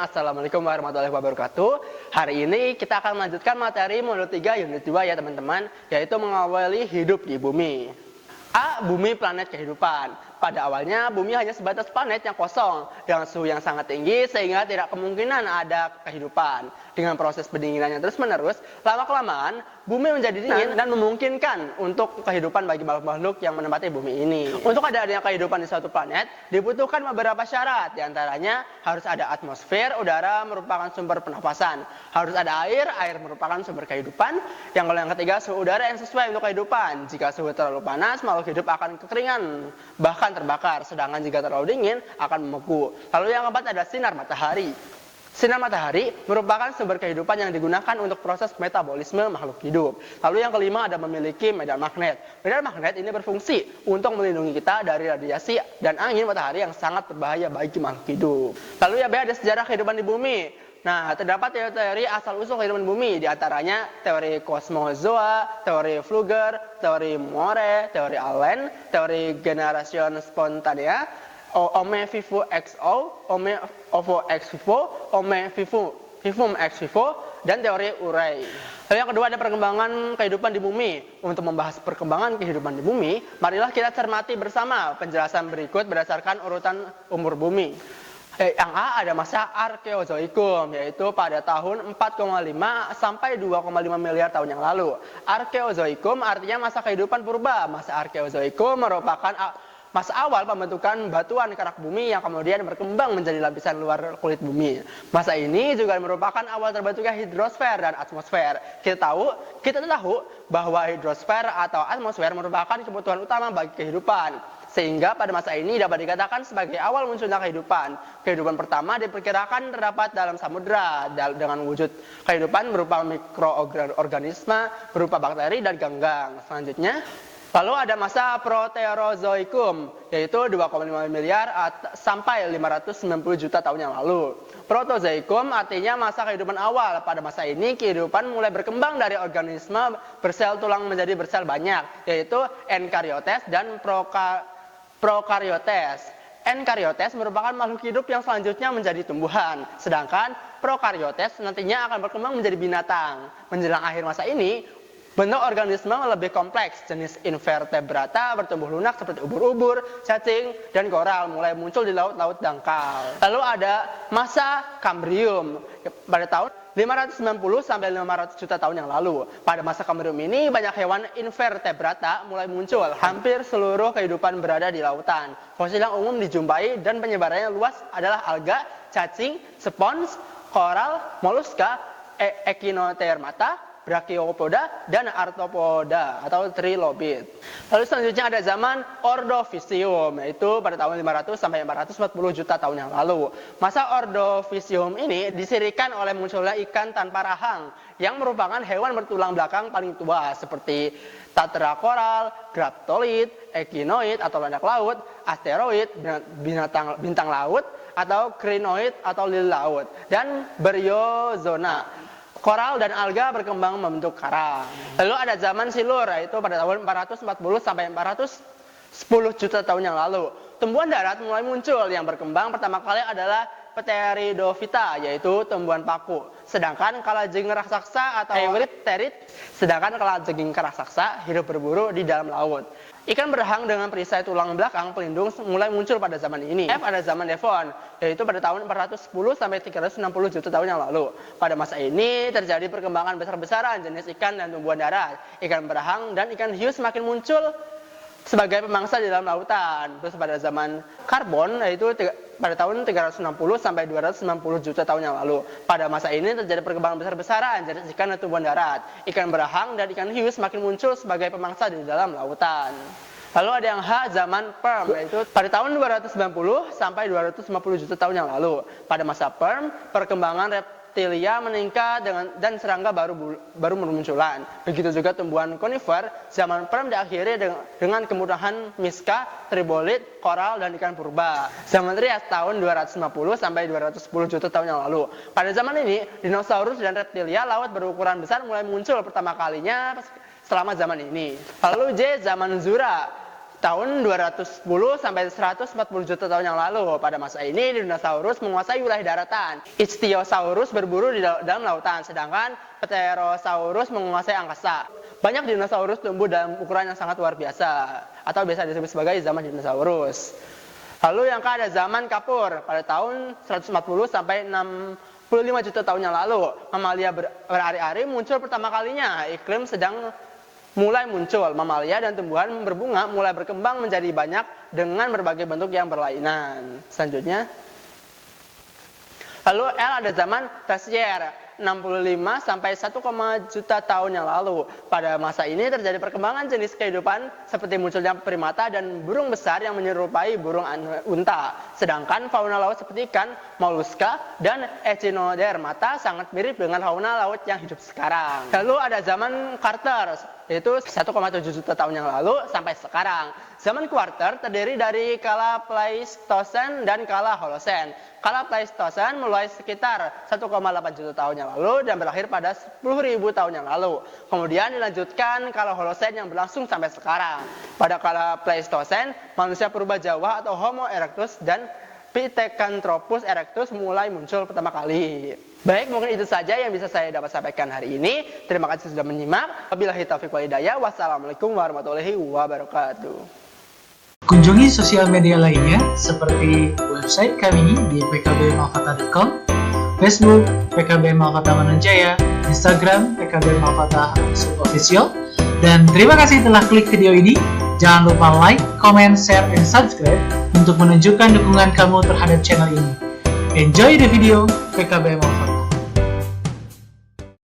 Assalamualaikum warahmatullahi wabarakatuh. Hari ini kita akan melanjutkan materi modul 3 unit 2 ya teman-teman, yaitu mengawali hidup di bumi. A. Bumi planet kehidupan. Pada awalnya bumi hanya sebatas planet yang kosong dengan suhu yang sangat tinggi sehingga tidak kemungkinan ada kehidupan. Dengan proses pendinginan yang terus-menerus, lama-kelamaan bumi menjadi dingin dan memungkinkan untuk kehidupan bagi makhluk-makhluk yang menempati bumi ini. Untuk adanya kehidupan di suatu planet dibutuhkan beberapa syarat. Di antaranya harus ada atmosfer, udara merupakan sumber pernapasan. Harus ada air, air merupakan sumber kehidupan. Yang ketiga, suhu udara yang sesuai untuk kehidupan. Jika suhu terlalu panas, makhluk hidup akan kekeringan, bahkan terbakar. Sedangkan jika terlalu dingin, akan membeku. Lalu yang keempat ada sinar matahari. Sinar matahari merupakan sumber kehidupan yang digunakan untuk proses metabolisme makhluk hidup. Lalu yang kelima ada memiliki medan magnet. Medan magnet ini berfungsi untuk melindungi kita dari radiasi dan angin matahari yang sangat berbahaya bagi makhluk hidup. Lalu ya ada sejarah kehidupan di bumi. Nah, terdapat teori asal-usul kehidupan bumi, di antaranya teori kosmozoa, teori Flügger, teori Moore, teori Allen, teori generasi spontanea, Homo vivo ex Homo ovo ex vivo, Homo vivum ex vivo, dan teori Urey. Lalu yang kedua ada perkembangan kehidupan di bumi. Untuk membahas perkembangan kehidupan di bumi, marilah kita cermati bersama penjelasan berikut berdasarkan urutan umur bumi. Yang A ada masa Arkeozoikum, yaitu pada tahun 4,5 sampai 2,5 miliar tahun yang lalu. Arkeozoikum artinya masa kehidupan purba. Masa Arkeozoikum merupakan masa awal pembentukan batuan kerak bumi yang kemudian berkembang menjadi lapisan luar kulit bumi. Masa ini juga merupakan awal terbentuknya hidrosfer dan atmosfer. Kita tahu bahwa hidrosfer atau atmosfer merupakan kebutuhan utama bagi kehidupan. Sehingga pada masa ini dapat dikatakan sebagai awal munculnya kehidupan. Kehidupan pertama diperkirakan terdapat dalam samudra dengan wujud kehidupan berupa mikroorganisme, berupa bakteri dan ganggang. Selanjutnya, lalu ada masa Proterozoikum, yaitu 2,5 miliar sampai 590 juta tahun yang lalu. Protozoikum artinya masa kehidupan awal. Pada masa ini kehidupan mulai berkembang dari organisme bersel tulang menjadi bersel banyak, yaitu eukaryotes dan prokaryotes. Eukaryotes merupakan makhluk hidup yang selanjutnya menjadi tumbuhan, sedangkan prokaryotes nantinya akan berkembang menjadi binatang. Menjelang akhir masa ini, bentuk organisme lebih kompleks, jenis invertebrata bertumbuh lunak seperti ubur-ubur, cacing, dan koral mulai muncul di laut-laut dangkal. Lalu ada masa Kambrium pada tahun 590 sampai 500 juta tahun yang lalu. Pada masa Kambrium ini banyak hewan invertebrata mulai muncul. Hampir seluruh kehidupan berada di lautan. Fosil yang umum dijumpai dan penyebarannya luas adalah alga, cacing, spons, koral, moluska, echinodermata, Brachiopoda, dan Arthropoda atau trilobit. Lalu selanjutnya ada zaman Ordovisium, yaitu pada tahun 500 sampai 440 juta tahun yang lalu. Masa Ordovisium ini disirikan oleh munculnya ikan tanpa rahang yang merupakan hewan bertulang belakang paling tua seperti Tatra koral, graptolid, echinoid atau landak laut, asteroid, bintang laut atau crinoid atau lili laut, dan Bryozona. Koral dan alga berkembang membentuk karang. Lalu ada zaman Silur, yaitu pada tahun 440 sampai 410 juta tahun yang lalu. Tumbuhan darat mulai muncul. Yang berkembang pertama kali adalah Pteridophyta, yaitu tumbuhan paku. Sedangkan kalajengking raksasa atau kalajengking raksasa hidup berburu di dalam laut. Ikan berahang dengan perisai tulang belakang pelindung mulai muncul pada zaman ini. F ada zaman Devon, yaitu pada tahun 410 sampai 360 juta tahun yang lalu. Pada masa ini terjadi perkembangan besar-besaran jenis ikan dan tumbuhan darat. Ikan berahang dan ikan hiu semakin muncul sebagai pemangsa di dalam lautan. Terus pada zaman Karbon, yaitu pada tahun 360 sampai 290 juta tahun yang lalu. Pada masa ini terjadi perkembangan besar-besaran jenis ikan dan tumbuhan darat. Ikan berahang dan ikan hiu semakin muncul sebagai pemangsa di dalam lautan. Lalu ada yang H, zaman Perm, yaitu pada tahun 290 sampai 250 juta tahun yang lalu. Pada masa Perm, perkembangan reptilia meningkat dan serangga baru bermunculan. Begitu juga tumbuhan konifer. Zaman Perm diakhiri dengan kemudahan miska, tribolid, koral, dan ikan purba. Zaman Trias tahun 250 sampai 210 juta tahun yang lalu. Pada zaman ini, dinosaurus dan reptilia laut berukuran besar mulai muncul pertama kalinya selama zaman ini. Lalu J, zaman Jura. tahun 210 sampai 140 juta tahun yang lalu. Pada masa ini dinosaurus menguasai wilayah daratan. Ichthyosaurus berburu di dalam lautan, sedangkan Pterosaurus menguasai angkasa. Banyak dinosaurus tumbuh dalam ukuran yang sangat luar biasa, atau biasa disebut sebagai zaman dinosaurus. Lalu yang ada zaman kapur pada tahun 140 sampai 65 juta tahun yang lalu. Mamalia berari-ari muncul pertama kalinya. Iklim sedang mulai muncul. Mamalia dan tumbuhan berbunga mulai berkembang menjadi banyak dengan berbagai bentuk yang berlainan. Selanjutnya, lalu L ada zaman tersier 65 sampai 1, juta tahun yang lalu. Pada masa ini terjadi perkembangan jenis kehidupan seperti munculnya primata dan burung besar yang menyerupai burung unta. Sedangkan fauna laut seperti ikan, moluska, dan echinodermata sangat mirip dengan fauna laut yang hidup sekarang. Lalu ada zaman Carter, yaitu 1,7 juta tahun yang lalu sampai sekarang. Zaman Quarter terdiri dari kala Pleistosen dan kala Holosen. Kala Pleistosen mulai sekitar 1,8 juta tahun yang lalu dan berakhir pada 10.000 tahun yang lalu. Kemudian dilanjutkan kala Holosen yang berlangsung sampai sekarang. Pada kala Pleistosen, manusia purba Jawa atau Homo erectus dan Pithecanthropus erectus mulai muncul pertama kali. Baik, mungkin itu saja yang bisa saya dapat sampaikan hari ini. Terima kasih sudah menyimak. Wabillahi taufiq wal hidayah. Wassalamualaikum warahmatullahi wabarakatuh. Kunjungi sosial media lainnya seperti website kami di pkbmalfata.com, Facebook PKB Malfata Mananjaya, Instagram PKB Malfata _official. Dan terima kasih telah klik video ini. Jangan lupa like, comment, share, dan subscribe untuk menunjukkan dukungan kamu terhadap channel ini. Enjoy the video, PKB Malfata.